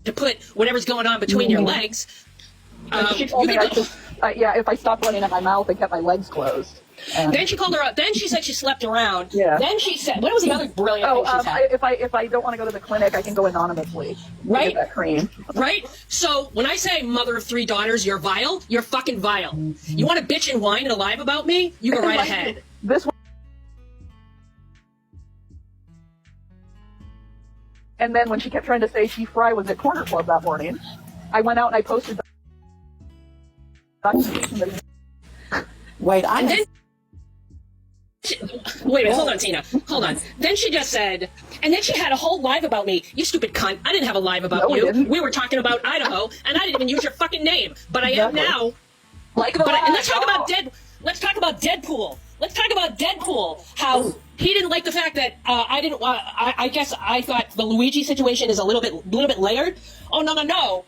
to put whatever's going on between your legs. She told me if I stopped running at my mouth and kept my legs closed. Then she called her up. Then she said she slept around. Yeah. Then she said, what was the other brilliant thing she said? If I don't want to go to the clinic, I can go anonymously. Right. Get that cream. Right. So when I say mother of 3 daughters, you're vile. You're fucking vile. You want to bitch and whine and alive about me? You go right ahead. This one. And then when she kept trying to say she Fry was at Corner Club that morning, I went out and I posted the documentation that Wait, wait a minute, hold on, Tina. Hold on. Then she just said, and then she had a whole live about me. You stupid cunt. I didn't have a live about you. We were talking about Idaho, and I didn't even use your fucking name. But I am now. And let's talk about Deadpool. Let's talk about Deadpool. How he didn't like the fact that I guess I thought the Luigi situation is a little bit layered. Oh no.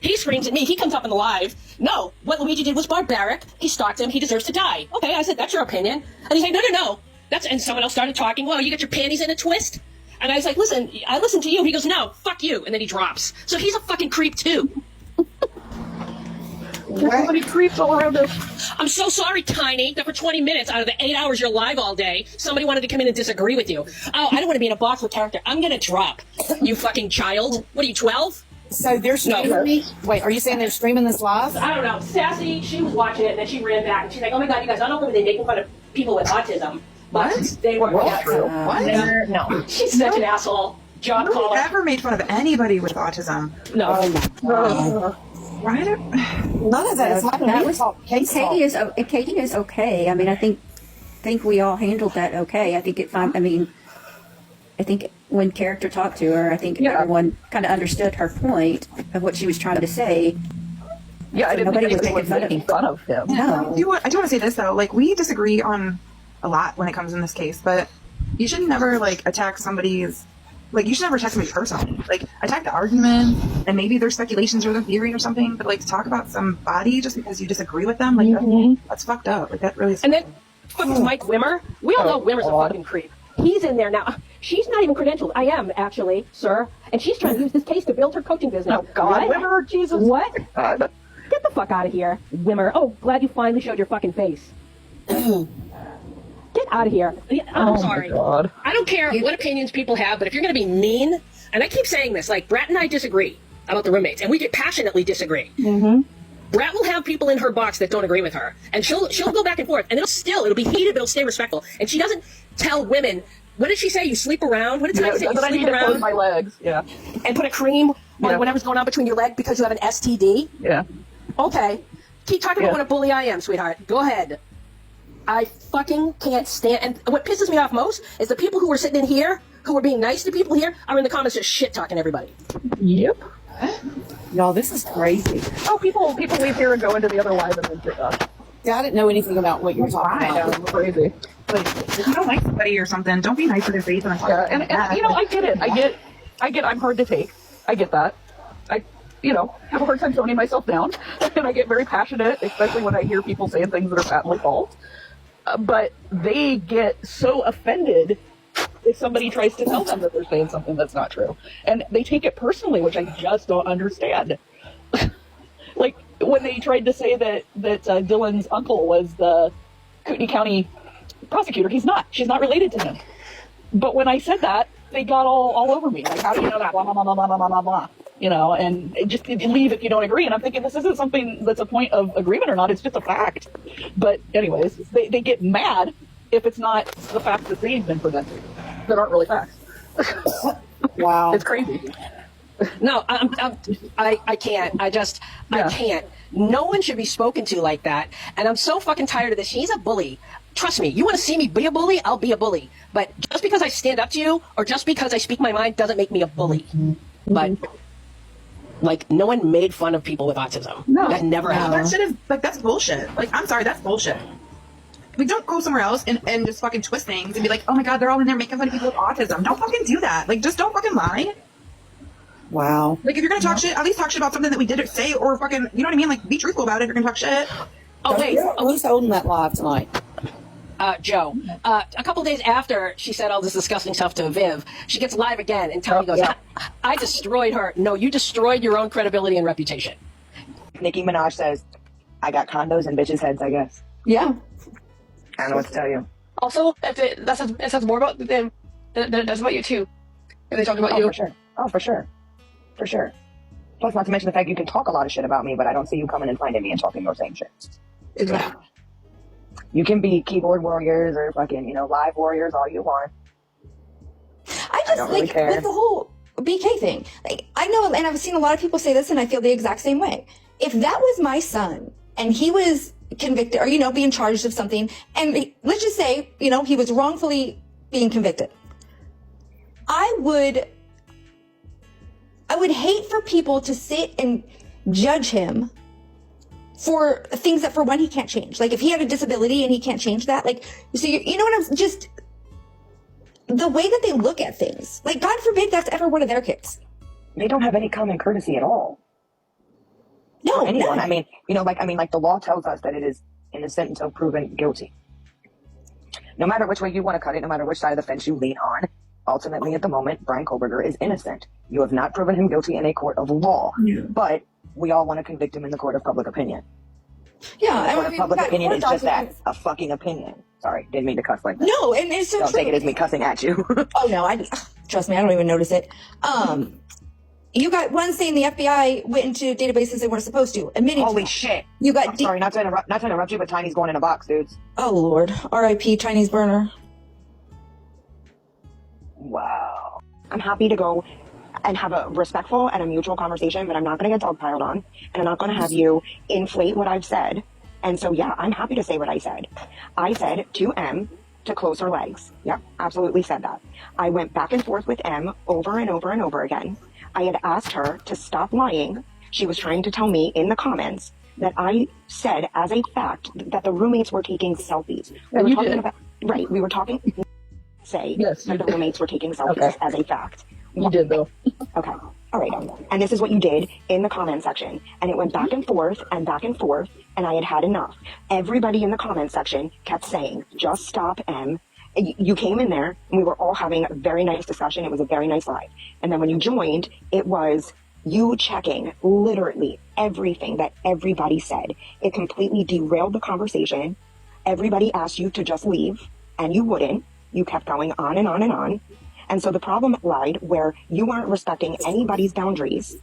He screams at me. He comes up in the live. No, what Luigi did was barbaric. He stalked him. He deserves to die. Okay, I said, that's your opinion. And he's like, no. And someone else started talking. Well, you got your panties in a twist? And I was like, listen, I listened to you. He goes, no, fuck you. And then he drops. So he's a fucking creep, too. There's so many creeps all around us. I'm so sorry, Tiny, that for 20 minutes out of the 8 hours you're live all day, somebody wanted to come in and disagree with you. Oh, I don't want to be in a box with character. I'm going to drop. You fucking child. What are you, 12? So they're streaming me? Wait, are you saying they're streaming this live? I don't know. Sassy, she was watching it, and then she ran back, and she's like, oh my god, you guys, not only were they making fun of people with autism, but they were... That's true. What? No. She's such an asshole. Job Who caller. ever made fun of anybody with autism? No. Why do... None of that is happening. Katie is okay. I mean, I think we all handled that okay. I think when character talked to her, I think everyone kind of understood her point of what she was trying to say. Yeah, I didn't Nobody think was anybody was making fun of him. No. I do want to say this, though. Like, we disagree on a lot when it comes in this case, but you should never, like, attack somebody's... Like, you should never attack somebody personally. Like, attack the argument, and maybe there's speculations or the theory or something, but, like, to talk about somebody just because you disagree with them, like, that's fucked up. Like, that really is... And then, Mike Wimmer. We all know Wimmer's a fucking creep. He's in there now. She's not even credentialed. I am, actually, sir. And she's trying to use this case to build her coaching business. Oh, God. What? Wimmer, Jesus. What? Get the fuck out of here, Wimmer. Oh, glad you finally showed your fucking face. Get out of here. I'm sorry. God. I don't care what opinions people have, but if you're going to be mean, and I keep saying this, like, Brat and I disagree about the roommates, and we passionately disagree. Brat will have people in her box that don't agree with her, and she'll go back and forth, and it'll be heated, but it'll stay respectful. And she doesn't tell women, what did she say? You sleep around? What did Tiny say? You I need sleep to around close my legs. Yeah. and put a cream on whatever's going on between your leg because you have an STD? Yeah. Okay. Keep talking about what a bully I am, sweetheart. Go ahead. I fucking can't stand... And what pisses me off most is the people who were sitting in here, who were being nice to people here, are in the comments just shit-talking everybody. Yep. Y'all, this is crazy. Oh, people leave here and go into the other live and then get done. Yeah, I didn't know anything about what you were talking about. It's crazy. Like, if you don't like somebody or something, don't be nice to their face. Yeah, and you know, I get it. I get I'm hard to take. I get that. I have a hard time toning myself down. And I get very passionate, especially when I hear people saying things that are patently false. But they get so offended if somebody tries to tell them that they're saying something that's not true. And they take it personally, which I just don't understand. Like, when they tried to say that Dylan's uncle was the Kootenai County prosecutor, he's not. She's not related to him. But when I said that, they got all over me. Like, how do you know that? Blah, blah, blah, blah, blah, blah, blah, blah. You know, and just leave if you don't agree. And I'm thinking, this isn't something that's a point of agreement or not. It's just a fact. But anyways, they get mad if it's not the facts that they've been presented that aren't really facts. Wow. It's crazy. No, I can't. I can't. No one should be spoken to like that. And I'm so fucking tired of this. She's a bully. Trust me, you want to see me be a bully? I'll be a bully. But just because I stand up to you or just because I speak my mind doesn't make me a bully. But, like, no one made fun of people with autism. No. That never happened. That shit is, like, that's bullshit. Like, I'm sorry, that's bullshit. We don't go somewhere else and just fucking twist things and be like, oh my god, they're all in there making fun of people with autism. Don't fucking do that. Like, just don't fucking lie. Wow. Like, if you're gonna talk shit, at least talk shit about something that we did or say, or fucking, you know what I mean? Like, be truthful about it if you're gonna talk shit. Oh, wait. Who's holding that live tonight? Joe. A couple days after she said all this disgusting stuff to Viv, she gets live again, and Tony goes, I destroyed her. No, you destroyed your own credibility and reputation. Nicki Minaj says, I got condos in bitches' heads, I guess. Yeah. I don't know what to tell you. Also, it says more about them than it does about you, too. If they talk about you. For sure. Oh, for sure. For sure. Plus, not to mention the fact you can talk a lot of shit about me, but I don't see you coming and finding me and talking your same shit. Exactly. You can be keyboard warriors or fucking, live warriors all you want. I just, don't really care. with the whole BK thing, I know, and I've seen a lot of people say this, and I feel the exact same way. If that was my son, and he was convicted, or, being charged of something, and let's just say, he was wrongfully being convicted, I would hate for people to sit and judge him for things that, for one, he can't change. Like, if he had a disability and he can't change that, so you know what I'm just, the way that they look at things, God forbid that's ever one of their kids. They don't have any common courtesy at all. No, for anyone. no. I mean, the law tells us that it is innocent until proven guilty. No matter which way you want to cut it, no matter which side of the fence you lean on, ultimately, at the moment, Brian Koberger is innocent. You have not proven him guilty in a court of law, but we all want to convict him in the court of public opinion. Yeah, the court of public opinion is just that, a fucking opinion. Sorry, didn't mean to cuss like that. No, and it's so Don't true. take it as me cussing at you. Oh no, trust me, I don't even notice it. You got one saying the FBI went into databases they weren't supposed to. Admitting Holy shit! You got sorry, not to interrupt you, but Tiny's going in a box, dudes. Oh Lord, R.I.P. Chinese burner. Wow. I'm happy to go and have a respectful and a mutual conversation, but I'm not going to get dogpiled on, and I'm not going to have you inflate what I've said. And so, yeah, I'm happy to say what I said. I said to M to close her legs. Yep, absolutely said that. I went back and forth with M over and over and over again. I had asked her to stop lying. She was trying to tell me in the comments that I said as a fact that the roommates were taking selfies. We were talking say Yes, that the roommates were taking selfies as a fact. You did, though. Okay. All right. And this is what you did in the comment section. And it went back and forth, and I had enough. Everybody in the comment section kept saying, just stop, M. You came in there, and we were all having a very nice discussion. It was a very nice live. And then when you joined, it was you checking literally everything that everybody said. It completely derailed the conversation. Everybody asked you to just leave, and you wouldn't. You kept going on and on and on. And so the problem lied where you weren't respecting anybody's boundaries,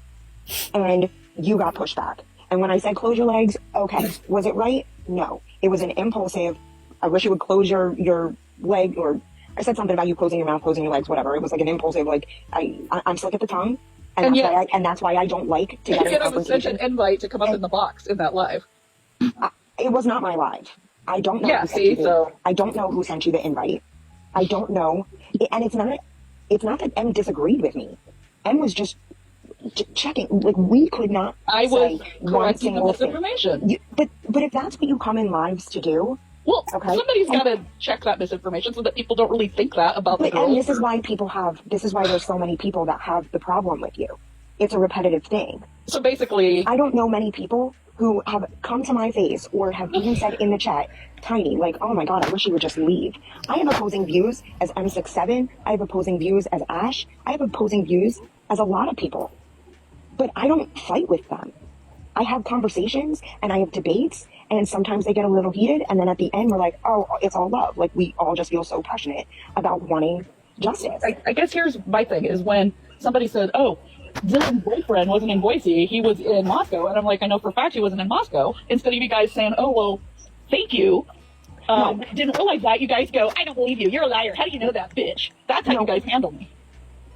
and you got pushed back. And when I said close your legs, okay, was it right? No. It was an impulsive, I wish you would close your leg, or I said something about you closing your mouth, closing your legs, whatever. It was like an impulsive, I'm slick at the tongue, and that's why I don't like to get in confrontation. Sent an invite to come up in the box in that live. It was not my live. I don't know. Yeah, I don't know who sent you the invite. I don't know. And it's not that M disagreed with me. M was just checking. We could not say one single thing. But if that's what you come in lives to do, well, somebody's got to check that misinformation so that people don't really think that about the girls. And this is why there's so many people that have the problem with you. It's a repetitive thing. So basically, I don't know many people who have come to my face or have even said in the chat, Tiny, oh my God, I wish you would just leave. I have opposing views as M67. I have opposing views as Ash. I have opposing views as a lot of people. But I don't fight with them. I have conversations and I have debates, and sometimes they get a little heated, and then at the end we're like, oh, it's all love. We all just feel so passionate about wanting justice. I guess here's my thing, is when somebody said, oh, Dylan's boyfriend wasn't in Boise, he was in Moscow. And I'm like, I know for a fact he wasn't in Moscow. Instead of you guys saying, oh, well, thank you. Didn't realize that. You guys go, I don't believe you. You're a liar. How do you know that, bitch? That's how you guys handle me.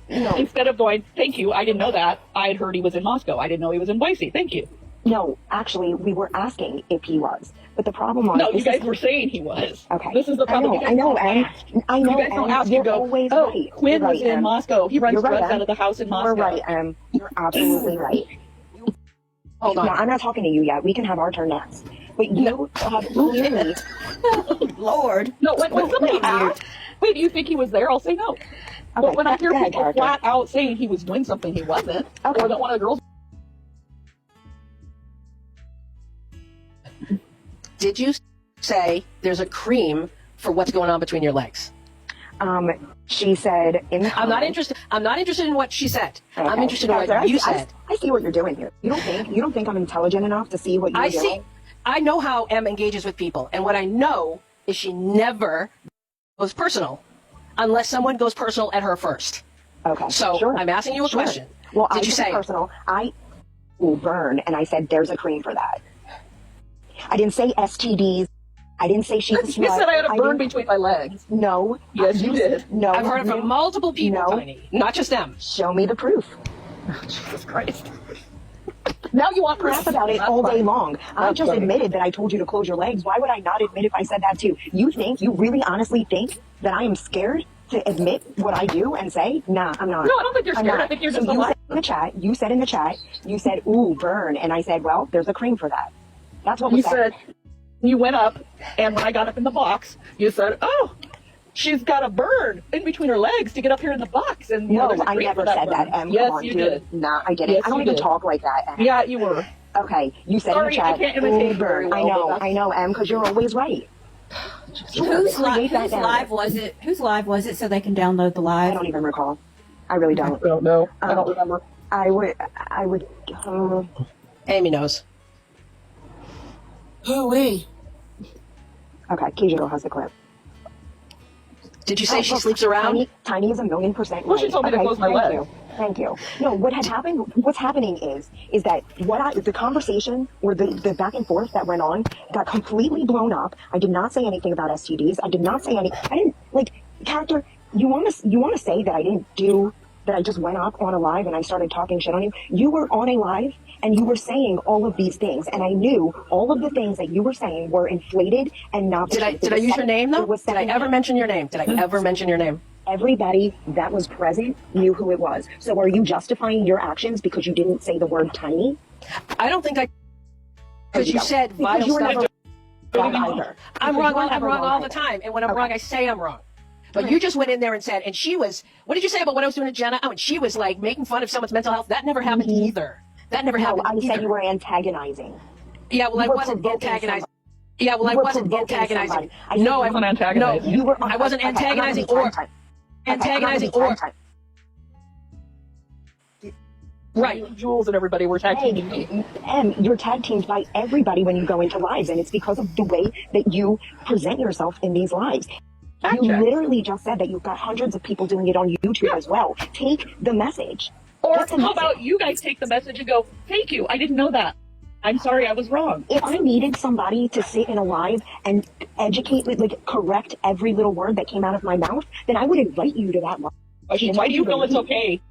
No. Instead of going, thank you, I didn't know that. I had heard he was in Moscow. I didn't know he was in Boise. Thank you. No, actually, we were asking if he was. But the problem was... No, you guys were saying he was. Okay. This is the problem. I know, and you guys don't ask. You go, oh, right. Quinn was in Moscow. He runs drugs out of the house in Moscow. You're right, You're absolutely right. Hold on. No, I'm not talking to you yet. We can have our turn next. But you have clearly... Lord. No, when somebody asks, wait, do you think he was there? I'll say no. Okay. But when I hear people flat out saying he was doing something he wasn't, or that one of the girls... Did you say there's a cream for what's going on between your legs? She said in the I'm not interested. I'm not interested in what she said. Okay. I'm interested in what you said. I see what you're doing here. You don't think I'm intelligent enough to see what you're doing? I know how Em engages with people, and what I know is she never goes personal unless someone goes personal at her first. Okay. So sure. I'm asking you a question. Well, did you say personal? I will burn, and I said there's a cream for that. I didn't say STDs. I didn't say she was. You said I had a burn between my legs. No. Yes, you did. No. I've heard it from multiple people, Tiny, not just them. Show me the proof. Jesus Christ. Now you want proof about it all day long. I just admitted that I told you to close your legs. Why would I not admit if I said that too? You really honestly think that I am scared to admit what I do and say? Nah, I'm not. No, I don't think you're scared. I think you're just alive. You said in the chat, ooh, burn. And I said, well, there's a cream for that. That's what we said. You went up, and when I got up in the box, you said, oh, she's got a burn in between her legs to get up here in the box. And no, I never said that. Yes, you did. Nah, I didn't. Yes, I don't even talk like that. Yeah, you were. Okay, you said in the chat, I can't imitate burn. Well, I know, Em, because you're always right. Whose live was it? Whose live was it so they can download the live? I don't even recall. I really don't. I don't know. I don't remember. I would. Amy knows. Hoo-wee. Okay, Keisha Girl has the clip. Did you say she sleeps around? Tiny is 1,000,000% Well, she told me to close my legs. Thank you. No, what's happening is that the conversation or the back and forth that went on got completely blown up. I did not say anything about STDs. I didn't character. You want to say that I just went up on a live and I started talking shit on you. You were on a live and you were saying all of these things, and I knew all of the things that you were saying were inflated and not. Did I use your name though? Did I ever mention your name? Did I ever mention your name? Everybody that was present knew who it was. So are you justifying your actions because you didn't say the word tiny? I don't think because you said vile stuff. I'm wrong all the time, and when I'm wrong, I say I'm wrong. But you just went in there and said, and she was, what did you say about what I was doing to Jenna? Oh, and she was like making fun of someone's mental health. That never happened either. That never happened either. I said you were antagonizing. Yeah, well, I wasn't antagonizing. Yeah, well, I wasn't antagonizing. No, I wasn't antagonizing. No, I wasn't antagonizing or antagonizing or. Right. Jules and everybody were tag teaming me. You're tag teamed by everybody when you go into lives, and it's because of the way that you present yourself in these lives. You literally just said that you've got hundreds of people doing it on YouTube as well. Take the message. Or how about you guys take the message and go, thank you, I didn't know that. I'm sorry, I was wrong. If I needed somebody to sit in a live and educate, correct every little word that came out of my mouth, then I would invite you to that live. Why do you feel it's okay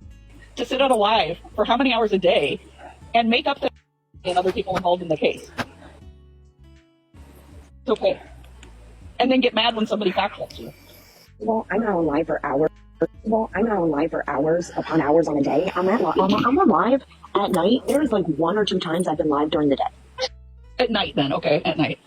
to sit on a live for how many hours a day and make up and other people involved in the case? It's okay. And then get mad when somebody fact checks you. Well, I'm not on live for hours. I'm not on live for hours upon hours on a day. I'm on live at night. There's like 1 or 2 times I've been live during the day. At night then, okay, at night.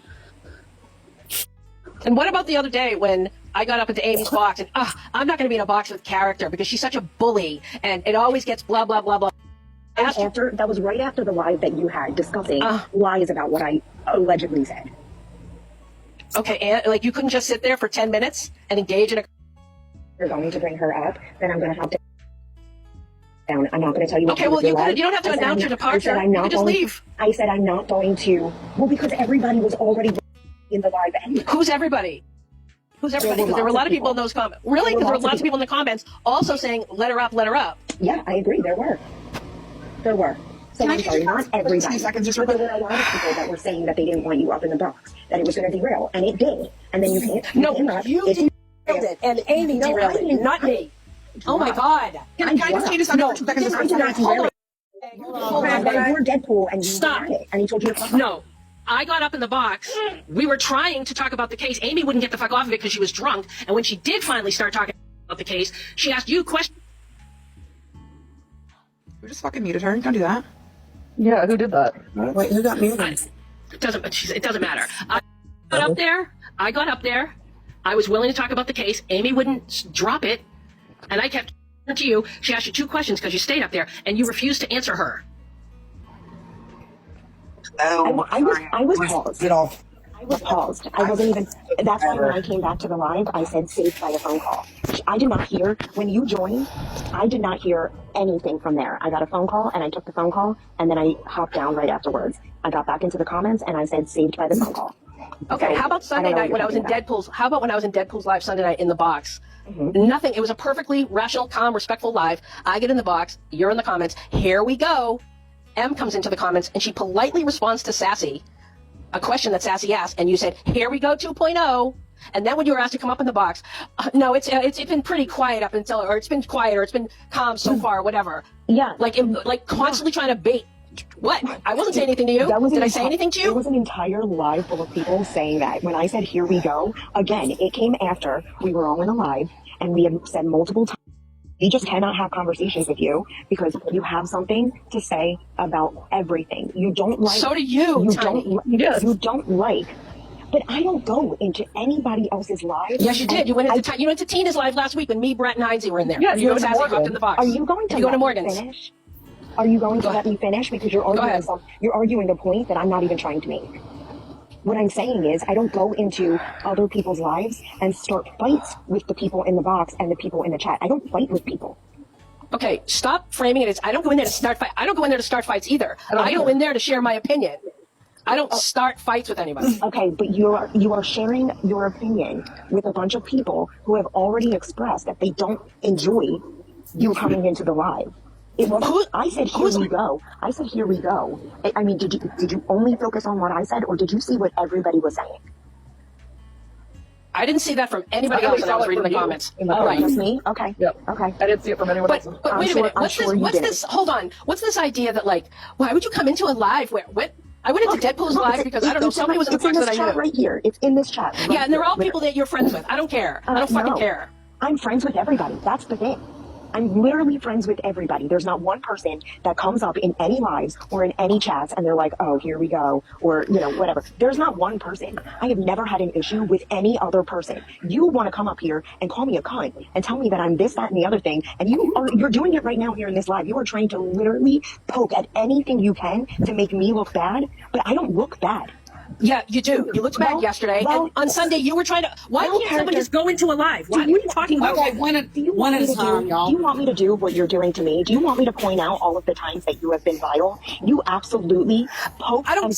And what about the other day when I got up into Amy's box and I'm not going to be in a box with character because she's such a bully and it always gets blah, blah, blah, blah. That was right after the live that you had discussing lies about what I allegedly said. Okay, and you couldn't just sit there for 10 minutes and engage in a... You're going to bring her up, then I'm going to have to... down. I'm not going to tell you what you don't have to announce your departure. You can just leave. I said I'm not going to... Well, because everybody was already in the live anyway. Who's everybody? Who's everybody? Because there were a lot of people in those comments. Really? Because there were lots of people in the comments also saying, let her up, let her up. Yeah, I agree. There were. So I'm sorry, not everybody. But there were a lot of people that were saying that they didn't want you up in the box, that it was going to derail, and it did. And then you can't... No, you derailed it, and Amy derailed it, not me. Oh my God. Can I just change this under for 2 seconds? I did not derail it. Hold on. You're Deadpool, and you Stop. it, and he told you to fuck No. I got up in the box. We were trying to talk about the case. Amy wouldn't get the fuck off of it because she was drunk. And when she did finally start talking about the case, she asked you questions. Who just fucking muted her? Don't do that. Yeah, who did that? Wait, who got muted? It doesn't matter. I got up there. I was willing to talk about the case. Amy wouldn't drop it. And I kept to you. She asked you 2 questions because you stayed up there and you refused to answer her. I was paused. Get off. I was paused. I wasn't even. That's why when I came back to the live, I said saved by a phone call. I did not hear when you joined. I did not hear anything from there. I got a phone call and I took the phone call and then I hopped down right afterwards. I got back into the comments and I said saved by the phone call. Okay, So, how about Sunday night when I was in Deadpool's? How about when I was in Deadpool's live Sunday night in the box? Nothing. It was a perfectly rational, calm, respectful live. I get in the box. You're in the comments. Here we go. M comes into the comments and she politely responds to Sassy, a question that Sassy asked, and you said, "Here we go 2.0." And then when you were asked to come up in the box, no, it's been pretty quiet up until, or it's been quiet, or it's been calm so far, whatever. Yeah. Like constantly trying to bait. What? I wasn't saying anything to you. Did I say anything to you? There was an entire live full of people saying that. When I said, here we go, again, it came after we were all in a live and we had said multiple times, we just cannot have conversations with you because you have something to say about everything. You don't like. So do you, Tiny. You don't like. But I don't go into anybody else's live. Yes, you did. You went into Tina's live last week when me, Brett, and Heinze were in there. Yeah, you and Sassy hopped in the box. Are you going to go to let me Morgan's? finish? Are you going to let me finish? Because you're arguing the point that I'm not even trying to make. What I'm saying is I don't go into other people's lives and start fights with the people in the box and the people in the chat. I don't fight with people. Okay, stop framing it as I don't go in there to start fight. I don't go in there to start fights either. I go in there to share my opinion. I don't start fights with anybody. Okay, but you are sharing your opinion with a bunch of people who have already expressed that they don't enjoy you coming into the live. I said, here we go. I said, here we go. I mean, did you only focus on what I said, or did you see what everybody was saying? I didn't see that from anybody else when I was reading the comments. Right. Just me? Okay. Yep. Okay. I didn't see it from anyone else. But wait a minute. What's this? Hold on. What's this idea that, like, why would you come into a live where, I went into Deadpool's live because, I don't know, somebody was in the box that I knew. It's in this chat right here. It's in this chat. Right yeah, and they're all here. people that you're friends with. I don't care. I don't fucking care. I'm friends with everybody. That's the thing. I'm literally friends with everybody. There's not one person that comes up in any lives or in any chats and they're like, oh, here we go, or, whatever. There's not one person. I have never had an issue with any other person. You want to come up here and call me a cunt and tell me that I'm this, that, and the other thing, and you're doing it right now here in this live. You are trying to literally poke at anything you can to make me look bad, but I don't look bad. Yeah, you do. You looked bad yesterday, and on Sunday you were trying to. Why can't somebody just go into a live? What are you talking about? Okay, one at a time, y'all. Do you want me to do what you're doing to me? Do you want me to point out all of the times that you have been vital? You absolutely poke. I don't.